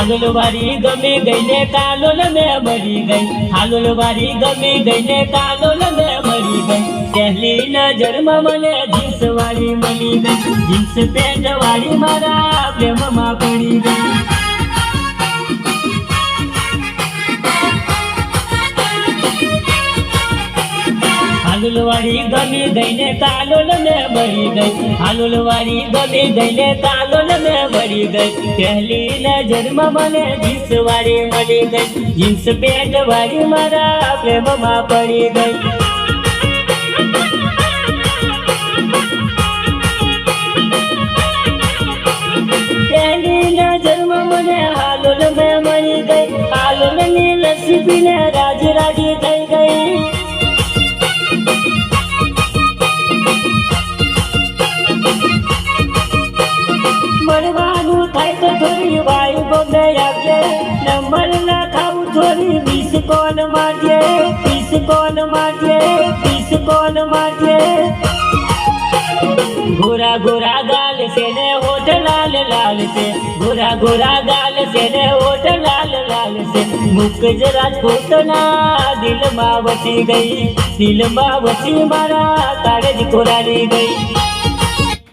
હાલોલ વારી ગમી ગઈ ને કાલોલ મેં મરી ગઈ હાલોલ વારી ગમી ગઈ ને કાલોલ મેં મરી ગઈ પહેલી નજરમાં મને જીન્સ વાળી મળી ગઈ જીન્સ પેન્ટ વાળી મારા પ્રેમમાં પડી ગઈ હાલોલ વાળી ગમી ગઈ ને કાલોલ મેં મરી ગઈ હાલોલ વાળી ગમી ગઈ ને કાલોલ મેં મરી ગઈ પહેલી નજરમાં મને જીન્સ વાળી મળી ગઈ જીન્સ પેન્ટ વાળી મારા પ્રેમમાં પડી ગઈ પહેલી નજરમાં મને હાલોલ મેં મળી ગઈ હાલોલ ની લસ્સી પીને રાજી રાજી થઈ ગઈ મળવાનું થાય તો થોડી વાયુ બોમ્બે આવજે નંબર ના ખાવું થોડી મિસ કોલ મારજે મિસ કોલ મારજે મિસ કોલ મારજે ગોરા ગોરા ગાલ છે ને હોઠ લાલ લાલ છે ગોરા ગોરા ગાલ છે ને હોઠ લાલ લાલ છે મુખ જ રાજકોટના દિલમાં વસી ગઈ દિલમાં વસી મારા કાળજ કોરાની ગઈ